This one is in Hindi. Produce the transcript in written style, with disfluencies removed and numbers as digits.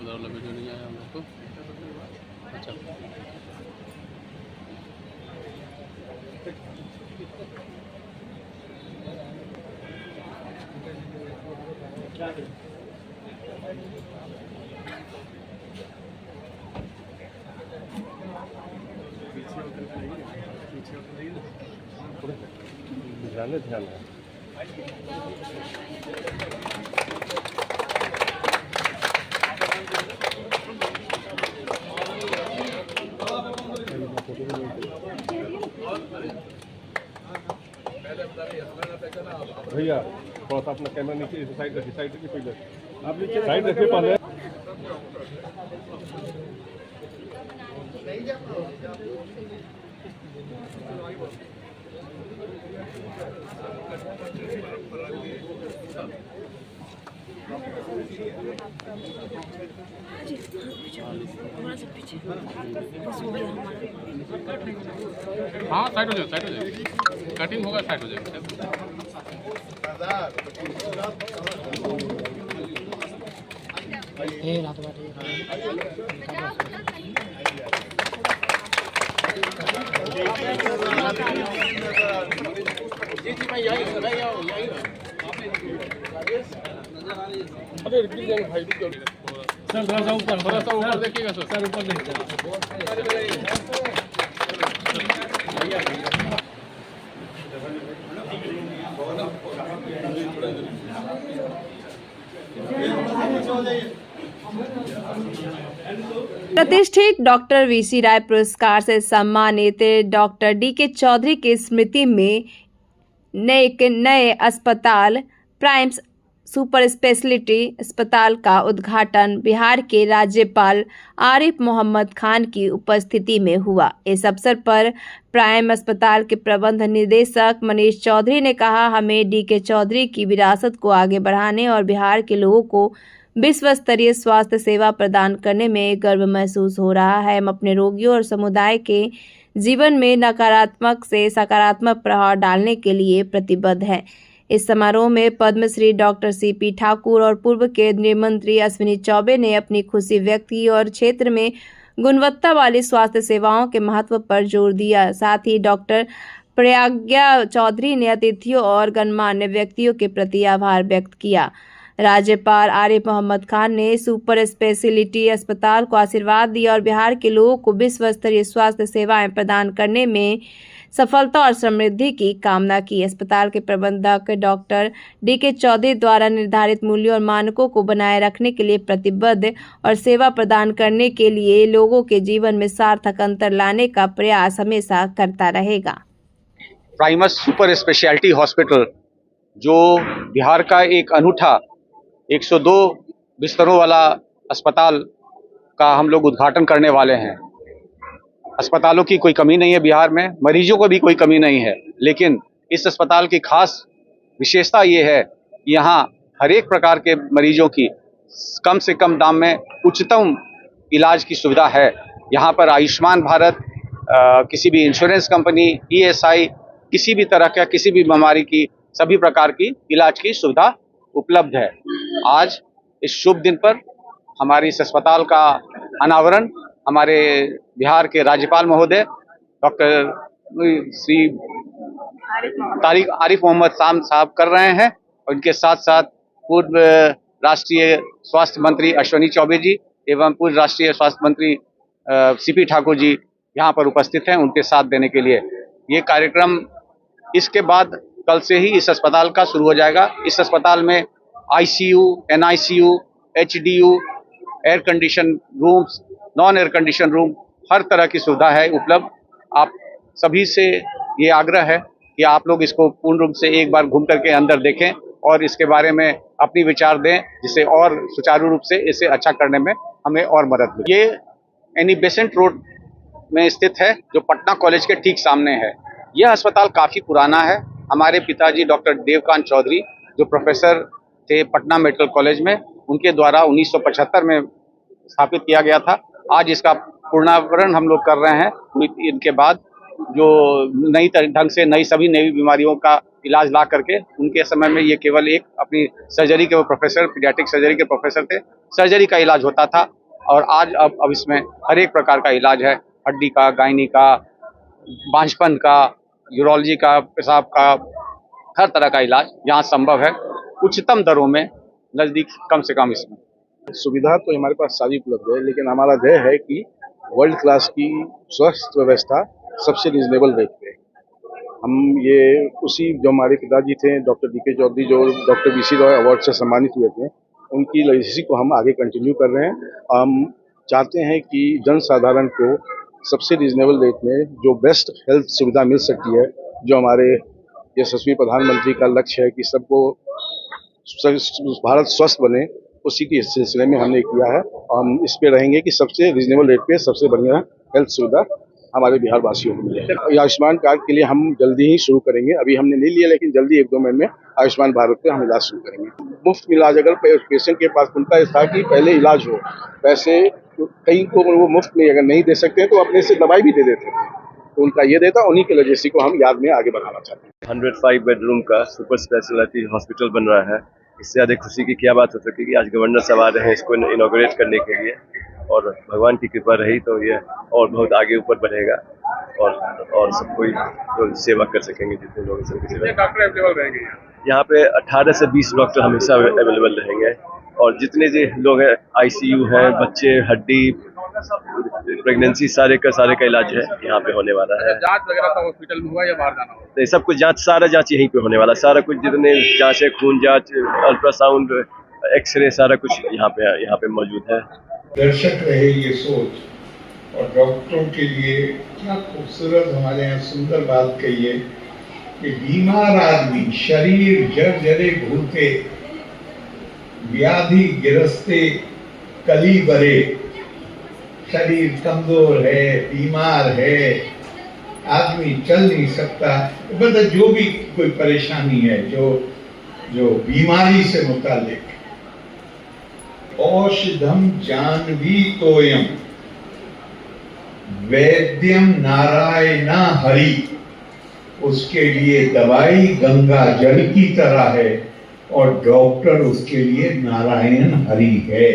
वाला वीडियो नहीं आया हम लोग को। अच्छा ध्यान है। भैया थोड़ा सा अपना कैमरा नीचे साइड रखिए पहले आप नीचे साइड रखिए पहले। हाँ साइड हो जाए कटिंग होगा साइड हो जाए। अरे भाई सर थोड़ा सा ऊपर देखिएगा सर ऊपर देखिएगा। प्रतिष्ठित डॉक्टर वीसी राय पुरस्कार से सम्मानित डॉक्टर डीके चौधरी की स्मृति में नए अस्पताल प्राइम्स सुपर स्पेशलिटी अस्पताल का उद्घाटन बिहार के राज्यपाल आरिफ मोहम्मद खान की उपस्थिति में हुआ। इस अवसर पर प्राइम अस्पताल के प्रबंध निदेशक मनीष चौधरी ने कहा, हमें डीके चौधरी की विरासत को आगे बढ़ाने और बिहार के लोगों को विश्व स्तरीय स्वास्थ्य सेवा प्रदान करने में गर्व महसूस हो रहा है। हम अपने रोगियों और समुदाय के जीवन में नकारात्मक से सकारात्मक प्रभाव डालने के लिए प्रतिबद्ध हैं। इस समारोह में पद्मश्री डॉक्टर सीपी ठाकुर और पूर्व केंद्रीय मंत्री अश्विनी चौबे ने अपनी खुशी व्यक्त की और क्षेत्र में गुणवत्ता वाली स्वास्थ्य सेवाओं के महत्व पर जोर दिया। साथ ही डॉक्टर प्रज्ञा चौधरी ने अतिथियों और गणमान्य व्यक्तियों के प्रति आभार व्यक्त किया। राज्यपाल आरिफ मोहम्मद खान ने सुपर स्पेशलिटी अस्पताल को आशीर्वाद दिया और बिहार के लोगों को विश्व स्तरीय स्वास्थ्य सेवाएं प्रदान करने में सफलता और समृद्धि की कामना की। अस्पताल के प्रबंधक डॉक्टर डीके चौधरी द्वारा निर्धारित मूल्यों और मानकों को बनाए रखने के लिए प्रतिबद्ध और सेवा प्रदान करने के लिए लोगों के जीवन में सार्थक अंतर लाने का प्रयास हमेशा करता रहेगा। प्राइमस सुपर स्पेशलिटी हॉस्पिटल जो बिहार का एक अनूठा 102 बिस्तरों वाला अस्पताल का हम लोग उद्घाटन करने वाले हैं। अस्पतालों की कोई कमी नहीं है बिहार में, मरीजों को भी कोई कमी नहीं है, लेकिन इस अस्पताल की खास विशेषता ये है कि यहाँ हर एक प्रकार के मरीजों की कम से कम दाम में उच्चतम इलाज की सुविधा है। यहाँ पर आयुष्मान भारत, किसी भी इंश्योरेंस कंपनी, ESI, किसी भी तरह का किसी भी बीमारी की सभी प्रकार की इलाज की सुविधा उपलब्ध है। आज इस शुभ दिन पर हमारे इस अस्पताल का अनावरण हमारे बिहार के राज्यपाल महोदय डॉक्टर श्री आरिफ मोहम्मद खान साहब कर रहे हैं और इनके साथ साथ पूर्व राष्ट्रीय स्वास्थ्य मंत्री अश्विनी चौबे जी एवं पूर्व राष्ट्रीय स्वास्थ्य मंत्री सीपी ठाकुर जी यहाँ पर उपस्थित हैं उनके साथ देने के लिए। ये कार्यक्रम इसके बाद कल से ही इस अस्पताल का शुरू हो जाएगा। इस अस्पताल में ICU, NICU, HDU, air condition rooms, non air condition room, हर तरह की सुविधा है उपलब्ध। आप सभी से ये आग्रह है कि आप लोग इसको पूर्ण रूप से एक बार घूम करके अंदर देखें और इसके बारे में अपनी विचार दें, जिससे और सुचारू रूप से इसे अच्छा करने में हमें और मदद मिले। ये एनी बेसेंट रोड में स्थित है जो पटना कॉलेज के ठीक सामने है। यह अस्पताल काफ़ी पुराना है। हमारे पिताजी डॉक्टर देवकांत चौधरी जो प्रोफेसर थे पटना मेडिकल कॉलेज में, उनके द्वारा 1975 में स्थापित किया गया था। आज इसका पुनर्नामकरण हम लोग कर रहे हैं। इनके बाद जो नई ढंग से सभी नई बीमारियों का इलाज ला करके, उनके समय में ये केवल एक अपनी सर्जरी के वो प्रोफेसर, पीडियाट्रिक सर्जरी के प्रोफेसर थे, सर्जरी का इलाज होता था। और आज अब इसमें हर एक प्रकार का इलाज है, हड्डी का, गायनी का, बांझपन का, यूरोलॉजी का, पेशाब का, हर तरह का इलाज यहाँ संभव है, उच्चतम दरों में, नज़दीक कम से कम। इसमें सुविधा तो हमारे पास सारी उपलब्ध है, लेकिन हमारा ध्येय है कि वर्ल्ड क्लास की स्वास्थ्य व्यवस्था सबसे रिजनेबल रेट पे। हम ये उसी जो हमारे पिताजी थे डॉक्टर डी.के. चौधरी, जो डॉक्टर वी.सी. रॉय अवार्ड से सम्मानित हुए थे, उनकी लेगेसी को हम आगे कंटिन्यू कर रहे हैं। हम चाहते हैं कि जन साधारण को सबसे रिजनेबल रेट में जो बेस्ट हेल्थ सुविधा मिल सकती है, जो हमारे यशस्वी प्रधानमंत्री का लक्ष्य है कि सबको भारत स्वस्थ बने, उसी के सिलसिले में हमने किया है। और हम इस पे रहेंगे कि सबसे रिजनेबल रेट पे सबसे बढ़िया हेल्थ सुविधा हमारे बिहार वासियों को मिले। आयुष्मान कार्ड के लिए हम जल्दी ही शुरू करेंगे, अभी हमने नहीं लिया, लेकिन जल्दी 1-2 महीने में आयुष्मान भारत पे हम इलाज शुरू करेंगे। मुफ्त इलाज, अगर पेशेंट के पास उनका था कि पहले इलाज हो, वैसे कई को वो मुफ्त में अगर नहीं दे सकते हैं तो अपने से दवाई भी दे देते थे, तो उनका ये देता, उन्हीं के लेगेसी को हम याद में आगे बढ़ाना चाहते हैं। 105 बेडरूम का सुपर स्पेशलिटी हॉस्पिटल बन रहा है। इससे अधिक खुशी की क्या बात हो सकेगी। आज गवर्नर साहब आ रहे हैं इसको इनॉग्रेट करने के लिए, और भगवान की कृपा रही तो ये और बहुत आगे ऊपर बढ़ेगा, और सब कोई तो सेवा कर सकेंगे जितने लोग सबकी सेवा। डॉक्टर अवेलेबल रहेंगे यहाँ पे 18 से 20 डॉक्टर हमेशा अवेलेबल रहेंगे, और जितने लोग हैं, ICU है, बच्चे, हड्डी, प्रेगनेंसी, सारे का इलाज है यहाँ पे होने वाला है। जांच वगैरह सब हॉस्पिटल में हुआ या बाहर जाना होगा? तो सब कुछ जांच, सारा जांच यहीं पे होने वाला, सारा कुछ जितने जांच है, खून जांच, अल्ट्रासाउंड, एक्सरे, सारा कुछ यहाँ पे मौजूद है। दर्शक रहे ये सोच, और डॉक्टरों के लिए इतना खूबसूरत हमारे यहाँ सुंदर बात कही है कि बीमार आदमी शरीर जर्जरे घूलते, व्याधि गिरस्ते कली बरे, शरीर कमजोर है, बीमार है, आदमी चल नहीं सकता, मतलब जो भी कोई परेशानी है, जो बीमारी से मुतालिक, औषधम जानवी तोयम वैद्यम नारायण हरि, उसके लिए दवाई गंगा जल की तरह है, और डॉक्टर उसके लिए नारायण हरि है।